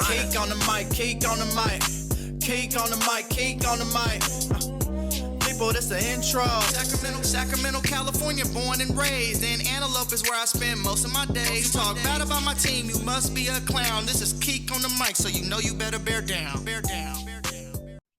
Keek on the mic, Keek on the mic. Keek on the mic, Keek on the mic. People, this the intro. Sacramento, California, born and raised. In Antelope is where I spend most of my days. Talk bad about my team, you must be a clown. This is Keek on the mic, so you know you better bear down. Bear down.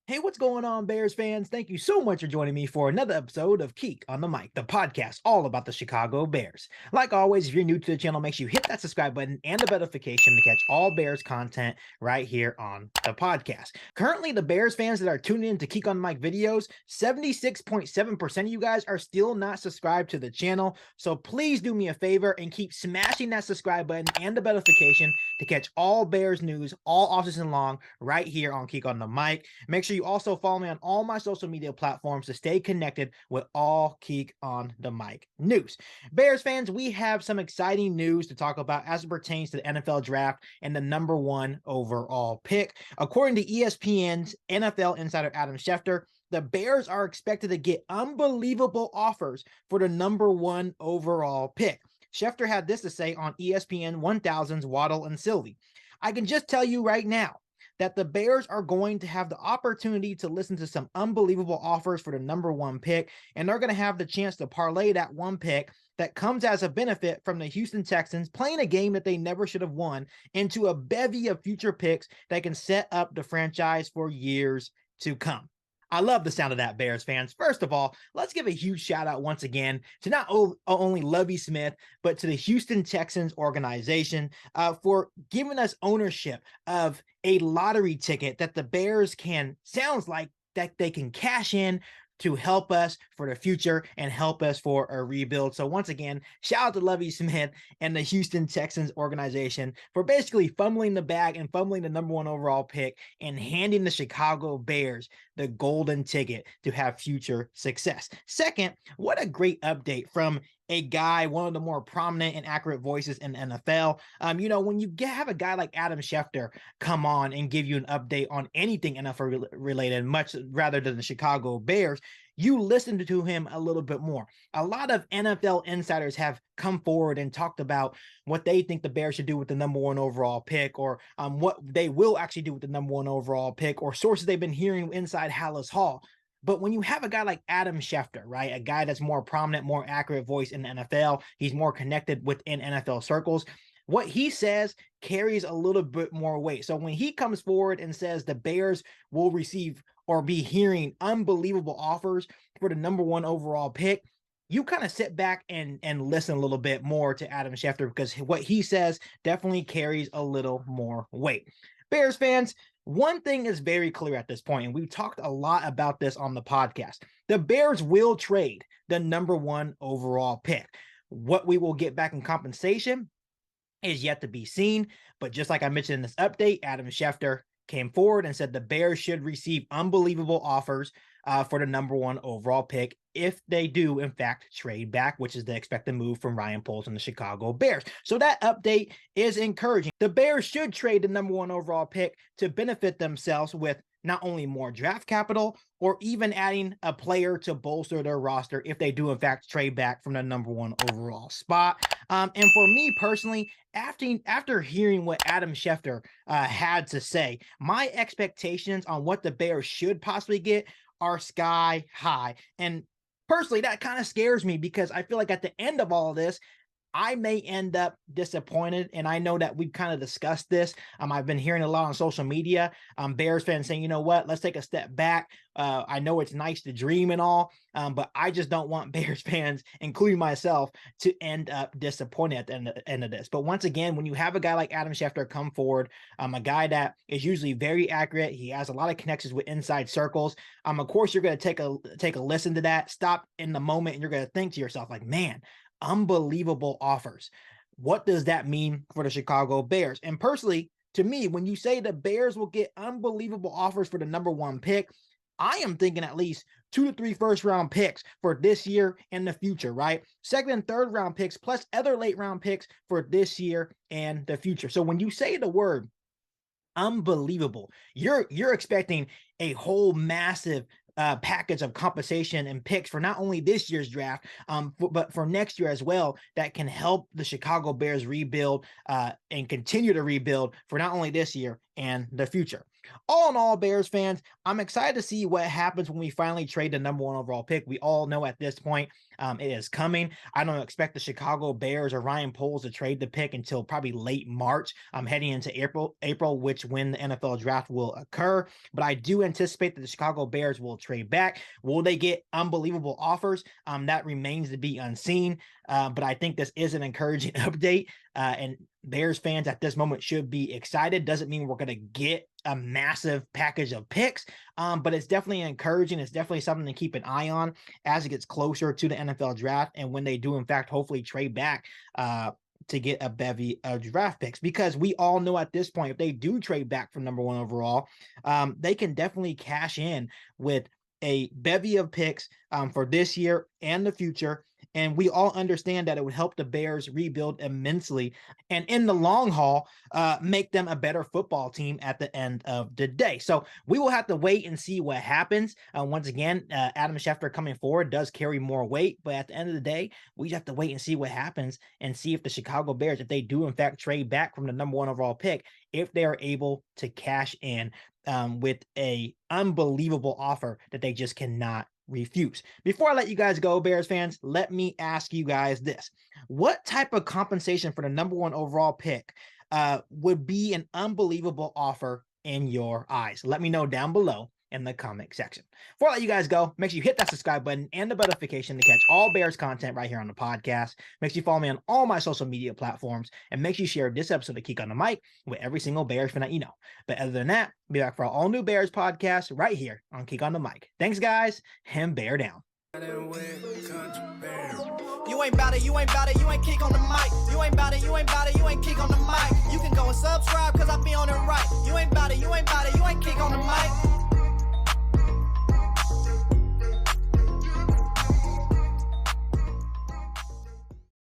Hey, what's going on, Bears fans? Thank you so much for joining me for another episode of Keek on the Mic, the podcast all about the Chicago Bears. Like always, if you're new to the channel, make sure you hit that subscribe button and the notification to catch all Bears content right here on the podcast. Currently, the Bears fans that are tuning in to Keek on the Mic videos, 76.7% of you guys are still not subscribed to the channel. So please do me a favor and keep smashing that subscribe button and the notification to catch all Bears news all offseason long right here on Keek on the Mic. Make sure you also follow me on all my social media platforms to stay connected with all Keek on the Mic news. Bears fans, we have some exciting news to talk about as it pertains to the NFL draft and the #1 overall pick. According to ESPN's NFL Insider Adam Schefter, the Bears are expected to get unbelievable offers for the #1 overall pick. Schefter had this to say on ESPN 1000's Waddle and Silvy. I can just tell you right now that the Bears are going to have the opportunity to listen to some unbelievable offers for the #1 pick, and they're going to have the chance to parlay that one pick that comes as a benefit from the Houston Texans playing a game that they never should have won into a bevy of future picks that can set up the franchise for years to come. I love the sound of that, Bears fans. First of all, let's give a huge shout out once again to not only Lovie Smith, but to the Houston Texans organization for giving us ownership of a lottery ticket that the Bears sounds like that they can cash in to help us for the future and help us for a rebuild. So once again, shout out to Lovie Smith and the Houston Texans organization for basically fumbling the bag and fumbling the #1 overall pick and handing the Chicago Bears the golden ticket to have future success. Second, what a great update from a guy, one of the more prominent and accurate voices in the NFL. When you have a guy like Adam Schefter come on and give you an update on anything NFL related, much rather than the Chicago Bears, you listen to him a little bit more. A lot of NFL insiders have come forward and talked about what they think the Bears should do with the #1 overall pick, or what they will actually do with the #1 overall pick, or sources they've been hearing inside Hallis Hall. But when you have a guy like Adam Schefter, right, a guy that's more prominent, more accurate voice in the NFL, he's more connected within NFL circles, what he says carries a little bit more weight. So when he comes forward and says the Bears will receive or be hearing unbelievable offers for the #1 overall pick, you kind of sit back and listen a little bit more to Adam Schefter, because what he says definitely carries a little more weight. Bears fans, one thing is very clear at this point, and we've talked a lot about this on the podcast. The Bears will trade the #1 overall pick. What we will get back in compensation is yet to be seen, but just like I mentioned in this update, Adam Schefter came forward and said the Bears should receive unbelievable offers for the #1 overall pick if they do, in fact, trade back, which is the expected move from Ryan Poles and the Chicago Bears. So that update is encouraging. The Bears should trade the #1 overall pick to benefit themselves with not only more draft capital, or even adding a player to bolster their roster if they do, in fact, trade back from the #1 overall spot. And for me personally, after hearing what Adam Schefter had to say, my expectations on what the Bears should possibly get are sky high. And personally, that kind of scares me, because I feel like at the end of all of this, I may end up disappointed. And I know that we've kind of discussed this. I've been hearing a lot on social media, Bears fans saying, you know what, let's take a step back. I know it's nice to dream and all, but I just don't want Bears fans, including myself, to end up disappointed at the end of this. But once again, when you have a guy like Adam Schefter come forward, a guy that is usually very accurate, he has a lot of connections with inside circles. Of course, you're going to take a listen to that, stop in the moment, and you're going to think to yourself like, man, unbelievable offers. What does that mean for the Chicago Bears? And personally, to me, when you say the Bears will get unbelievable offers for the #1 pick, I am thinking at least 2 to 3 first-round picks for this year and the future, right? Second and third round picks, plus other late-round picks for this year and the future. So when you say the word unbelievable, you're expecting a whole massive package of compensation and picks for not only this year's draft, but for next year as well, that can help the Chicago Bears rebuild and continue to rebuild for not only this year and the future. All in all, Bears fans, I'm excited to see what happens when we finally trade the number 1 overall pick. We all know at this point it is coming. I don't expect the Chicago Bears or Ryan Poles to trade the pick until probably late March, heading into April, which when the NFL draft will occur. But I do anticipate that the Chicago Bears will trade back. Will they get unbelievable offers? That remains to be unseen. But I think this is an encouraging update, and Bears fans at this moment should be excited. Doesn't mean we're going to get a massive package of picks, but it's definitely encouraging. It's definitely something to keep an eye on as it gets closer to the NFL draft, and when they do, in fact, hopefully trade back to get a bevy of draft picks, because we all know at this point, if they do trade back from number 1 overall, they can definitely cash in with a bevy of picks for this year and the future. And we all understand that it would help the Bears rebuild immensely, and in the long haul, make them a better football team at the end of the day. So we will have to wait and see what happens. Once again, Adam Schefter coming forward does carry more weight, but at the end of the day, we have to wait and see what happens and see if the Chicago Bears, if they do in fact trade back from the number 1 overall pick, if they are able to cash in with a unbelievable offer that they just cannot refuse. Before I let you guys go, Bears fans, let me ask you guys this. What type of compensation for the number 1 overall pick would be an unbelievable offer in your eyes? Let me know down below in the comment section. Before I let you guys go, make sure you hit that subscribe button and the notification to catch all Bears content right here on the podcast. Make sure you follow me on all my social media platforms, and make sure you share this episode of Kick on the Mic with every single Bears fan that you know. But other than that, be back for our all new Bears podcast right here on Kick on the Mic. Thanks, guys, and bear down. You ain't bout it, you ain't bout it, you ain't kick on the mic. You ain't bout it, you ain't bout it, you ain't kick on the mic. You can go and subscribe, cause I be on it right. You ain't bout it, you ain't bout it, you ain't kick on the